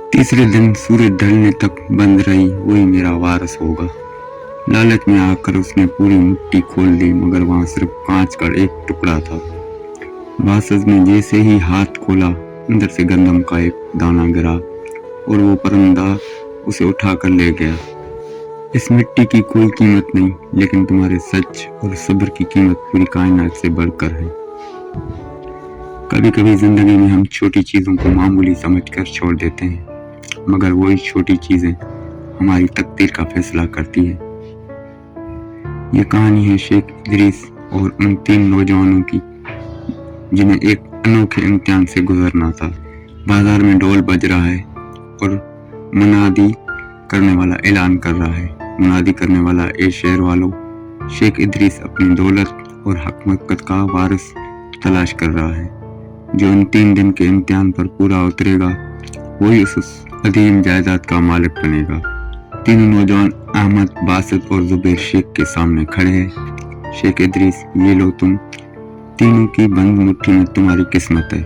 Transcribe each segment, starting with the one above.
तीसरे दिन सूरज ढलने तक बंद रही, वही मेरा वारस होगा। लालच में आकर उसने पूरी मिट्टी खोल दी, मगर वहां सिर्फ कांच का एक टुकड़ा था। बासज ने जैसे ही हाथ खोला, अंदर से गंदम का एक दाना गिरा और वो परिंदा उसे उठा कर ले गया। इस मिट्टी की कोई कीमत नहीं, लेकिन तुम्हारे सच और सब्र की कीमत पूरी कायनात से बढ़कर है। कभी कभी जिंदगी में हम छोटी चीजों को मामूली समझकर छोड़ देते हैं, मगर वही छोटी चीजें हमारी तकदीर का फैसला करती है। ये कहानी है शेख इदरीस और उन 3 नौजवानों की, जिन्हें एक अनोखे इम्तिहान से गुजरना था। बाजार में ढोल बज रहा है और मुनादी करने वाला ऐलान कर रहा है। मुनादी करने वाला, ए शहर वालों, शेख इदरीस अपनी दौलत और हकमत का वारिस तलाश कर रहा है। जो इन 3 दिन के इम्तिहान पर पूरा उतरेगा, वही उस अदीम जायदाद का मालिक बनेगा। तीनों नौजवान अहमद, बासत और जुबैर शेख के सामने खड़े हैं। शेख इदरीस, ये लो, तुम तीनों की बंद मुट्ठी में तुम्हारी किस्मत है।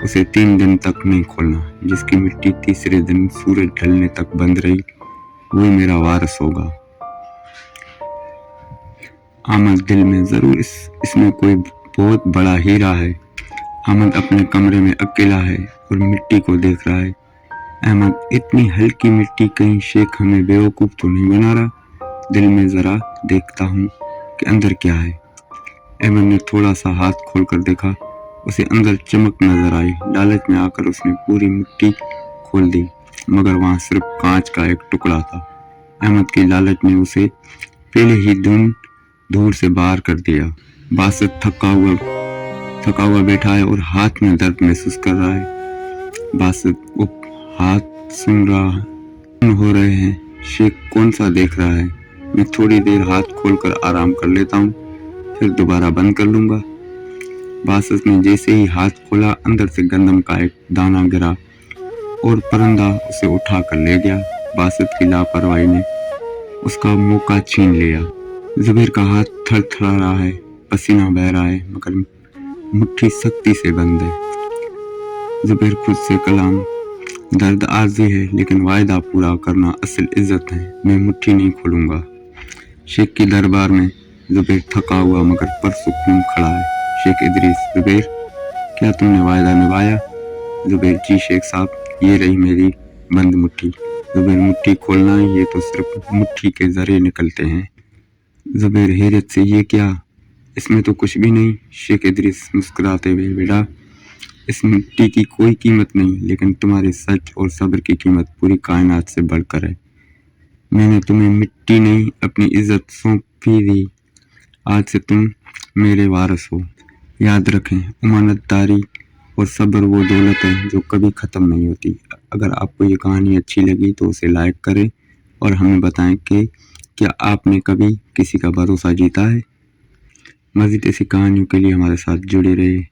उसे 3 दिन तक नहीं खोलना। जिसकी मिट्टी तीसरे दिन सूरज ढलने तक बंद रही, वही मेरा वारिस होगा। अहमद दिल में, जरूर इसमें कोई बहुत बड़ा हीरा है। अहमद अपने कमरे में अकेला है और मिट्टी को देख रहा है। अहमद, इतनी हल्की मिट्टी, कहीं शेख हमें बेवकूफ तो नहीं बना रहा? दिल में जरा देखता हूँ कि अंदर क्या है। अहमद ने थोड़ा सा हाथ खोलकर देखा, उसे अंदर चमक नजर आई। लालच में आकर उसने पूरी मिट्टी खोल दी, मगर वहां सिर्फ कांच का एक टुकड़ा था। अहमद की लालच ने उसे पहले ही दूर से बाहर कर दिया। बासत थका हुआ बैठा है और हाथ में दर्द महसूस कर रहा है। बासत, हाथ सुन हो रहे हैं। शेख कौन सा देख रहा है? मैं थोड़ी देर हाथ खोलकर आराम कर लेता हूँ, फिर दोबारा बंद कर लूंगा। बासत ने जैसे ही हाथ खोला, अंदर से गंदम का एक दाना गिरा और परिंदा उसे उठा कर ले गया। बासत की लापरवाही ने उसका मौका छीन लिया। जुबैर का हाथ थरथरा रहा है, पसीना बह रहा है, मगर मुट्ठी सख्ती से बंद है। जुबैर खुद से कलाम, दर्द आर्जी है, लेकिन वायदा पूरा करना असल इज्जत है। मैं मुट्ठी नहीं खोलूंगा। शेख की दरबार में जुबैर थका हुआ मगर पुरसुकून खड़ा है। शेख इदरीस, जुबैर, क्या तुमने वायदा निभाया? जुबैर, जी शेख साहब, ये रही मेरी बंद मुट्ठी। जुबैर, मुट्ठी खोलना, ये तो सिर्फ मुट्ठी के जरिए निकलते हैं। जुबैर हैरत से, ये क्या? इसमें तो कुछ भी नहीं। शेख इदरीस मुस्कुराते हुए, बेटा, इस मिट्टी की कोई कीमत नहीं, लेकिन तुम्हारे सच और सब्र की कीमत पूरी कायनात से बढ़कर है। मैंने तुम्हें मिट्टी नहीं, अपनी इज्जत सौंपी दी। आज से तुम मेरे वारिस हो। याद रखें, अमानतदारी और सब्र वो दौलत है जो कभी ख़त्म नहीं होती। अगर आपको ये कहानी अच्छी लगी तो उसे लाइक करें और हमें बताएं कि क्या आपने कभी किसी का भरोसा जीता है। मज़ीद ऐसी कहानियों के लिए हमारे साथ जुड़े रहिए।